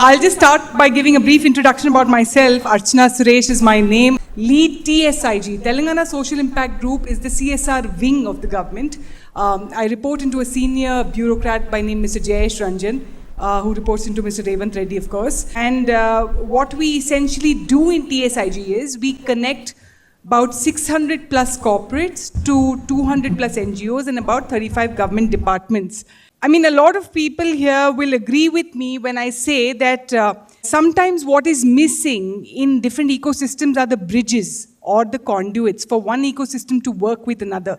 I'll just start by giving a brief introduction about myself. Archana Suresh is my name. Lead TSIG, Telangana Social Impact Group, is the CSR wing of the government. I report into a senior bureaucrat by name Mr. Jayesh Ranjan, who reports into Mr. Revant Reddy, of course. And what we essentially do in TSIG is we connect about 600 plus corporates to 200 plus NGOs and about 35 government departments. I mean, a lot of people here will agree with me when I say that sometimes what is missing in different ecosystems are the bridges or the conduits for one ecosystem to work with another.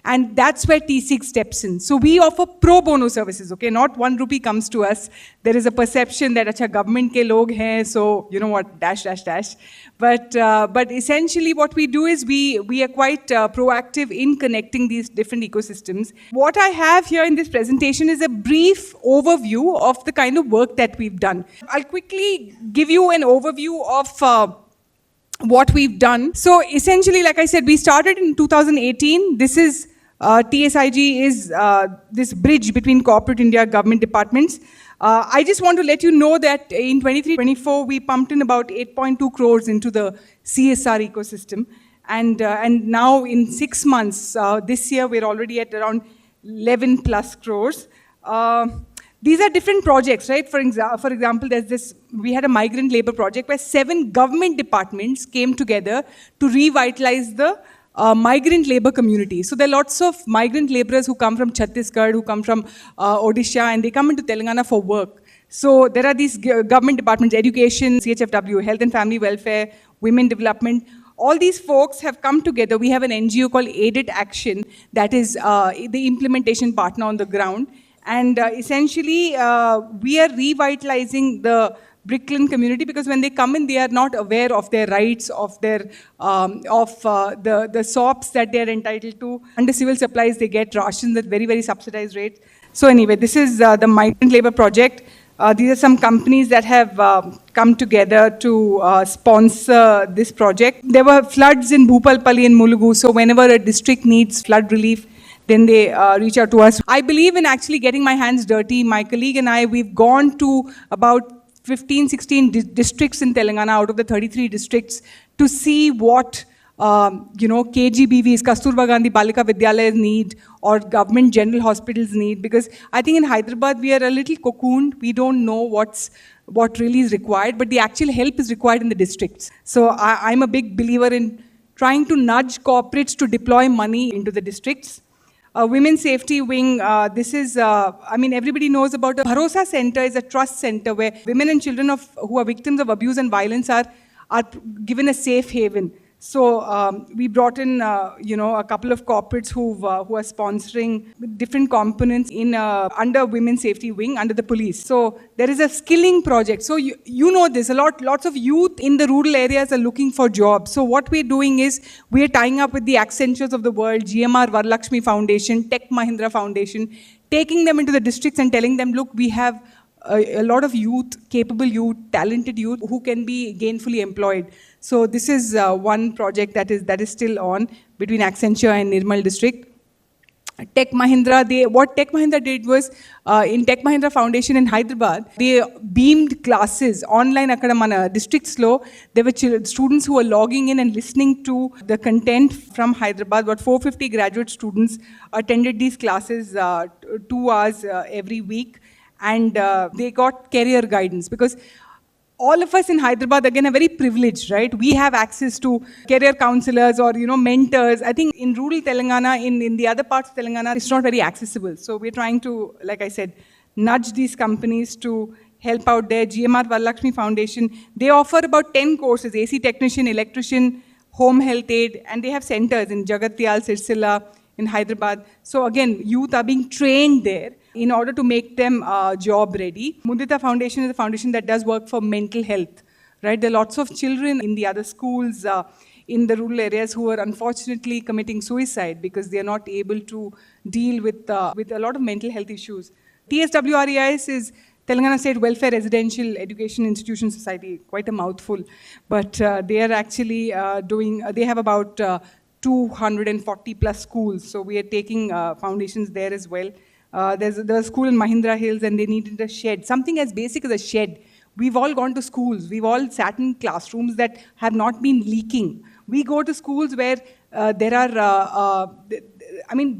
And that's where T-SIG steps in. So we offer pro bono services, okay? Not 1 rupee comes to us. There is a perception that acha government ke log hain, so you know what, dash, dash, dash. But essentially what we do is we are quite proactive in connecting these different ecosystems. What I have here in this presentation is a brief overview of the kind of work that we've done. I'll quickly give you an overview of what we've done. So essentially, like I said, we started in 2018. This is TSIG is this bridge between corporate India government departments. I just want to let you know that in 23-24, we pumped in about 8.2 crores into the CSR ecosystem. And now in 6 months, this year, we're already at around 11 plus crores. These are different projects, right? For example, there's this, we had a migrant labor project where 7 government departments came together to revitalize the migrant labor community. So there are lots of migrant laborers who come from Chhattisgarh, who come from Odisha, and they come into Telangana for work. So there are these government departments, education, CHFW, health and family welfare, women development. All these folks have come together. We have an NGO called Aided Action that is the implementation partner on the ground. And essentially, we are revitalizing the Brickland community because when they come in, they are not aware of their rights, of their the SOPs that they are entitled to. Under civil supplies, they get rations at very, very subsidized rates. So anyway, this is the migrant labor project. These are some companies that have come together to sponsor this project. There were floods in Bhupalpalli and Mulugu, so whenever a district needs flood relief, then they reach out to us. I believe in actually getting my hands dirty. My colleague and I, we've gone to about 15, 16 districts in Telangana out of the 33 districts to see what, KGBVs, Kasturba Gandhi Balika Vidyalayas need or government general hospitals need. Because I think in Hyderabad, we are a little cocooned. We don't know what really is required, but the actual help is required in the districts. So I'm a big believer in trying to nudge corporates to deploy money into the districts. Women's Safety Wing, this is, everybody knows about a Bharosa Center is a trust center where women and children who are victims of abuse and violence are given a safe haven. So we brought in, a couple of corporates who are sponsoring different components in under Women's Safety Wing, under the police. So there is a skilling project. So you know this, lots of youth in the rural areas are looking for jobs. So what we're doing is we're tying up with the Accentures of the world, GMR Varalakshmi Foundation, Tech Mahindra Foundation, taking them into the districts and telling them, look, we have a lot of youth, capable youth, talented youth who can be gainfully employed. So this is one project that is still on between Accenture and Nirmal district. Tech Mahindra, what Tech Mahindra did was, in Tech Mahindra Foundation in Hyderabad, they beamed classes online akadamana districts lo. There were students who were logging in and listening to the content from Hyderabad. About 450 graduate students attended these classes 2 hours every week. And they got career guidance because all of us in Hyderabad, again, are very privileged, right? We have access to career counselors or, mentors. I think in rural Telangana, in the other parts of Telangana, it's not very accessible. So we're trying to, like I said, nudge these companies to help out there. GMR Varalakshmi Foundation, they offer about 10 courses, AC technician, electrician, home health aid, and they have centers in Jagatyal, Sirsila, in Hyderabad. So again, youth are being trained there in order to make them job ready. Mudita Foundation is a foundation that does work for mental health, right? There are lots of children in the other schools in the rural areas who are unfortunately committing suicide because they are not able to deal with a lot of mental health issues. TSWREIS is Telangana State Welfare Residential Education Institution Society, quite a mouthful, but they are actually they have about 240 plus schools. So we are taking foundations there as well. There's a school in Mahindra Hills and they needed a shed, something as basic as a shed. We've all gone to schools. We've all sat in classrooms that have not been leaking. We go to schools where there are,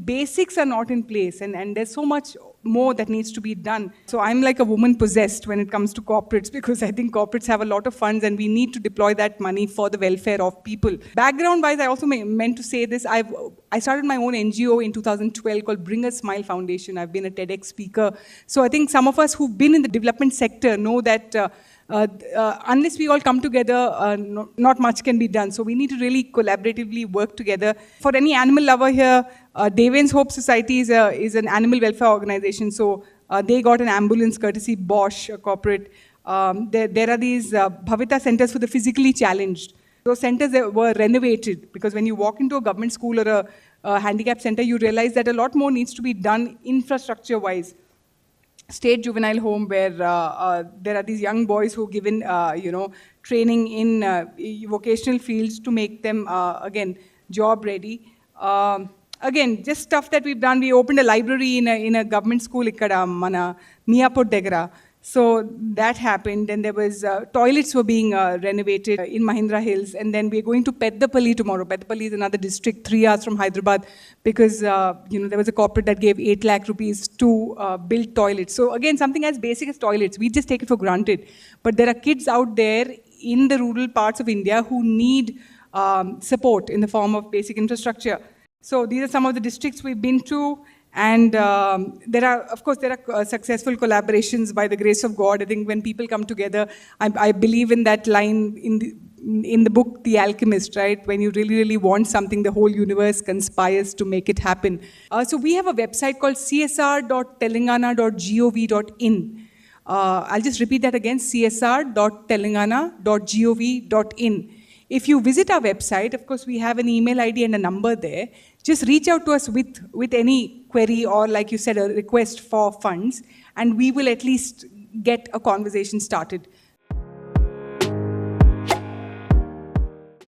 basics are not in place, and there's so much more that needs to be done. So I'm like a woman possessed when it comes to corporates, because I think corporates have a lot of funds and we need to deploy that money for the welfare of people. Background-wise, I also meant to say this. I started my own NGO in 2012 called Bring a Smile Foundation. I've been a TEDx speaker. So I think some of us who've been in the development sector know that unless we all come together, not much can be done. So we need to really collaboratively work together. For any animal lover here, Deven's Hope Society is an animal welfare organization. So they got an ambulance courtesy Bosch, a corporate. There are these Bhavita centers for the physically challenged. Those centers were renovated, because when you walk into a government school or a handicap center, you realize that a lot more needs to be done infrastructure-wise. State juvenile home, where there are these young boys who are given, training in vocational fields to make them, again, job ready. Again, just stuff that we've done. We opened a library in a government school, ikkada, mana Miyapur Degra. So that happened, and there was toilets were being renovated in Mahindra Hills, and then we're going to Peddapalli tomorrow. Peddapalli is another district 3 hours from Hyderabad, because there was a corporate that gave 8 lakh rupees to build toilets. So again, something as basic as toilets, we just take it for granted. But there are kids out there in the rural parts of India who need support in the form of basic infrastructure. So these are some of the districts we've been to. And there are successful collaborations by the grace of God. I think when people come together, I believe in that line in the book, The Alchemist, right? When you really, really want something, the whole universe conspires to make it happen. So we have a website called csr.telangana.gov.in. I'll just repeat that again, csr.telangana.gov.in. If you visit our website, of course, we have an email ID and a number there. Just reach out to us with any query or, like you said, a request for funds, and we will at least get a conversation started.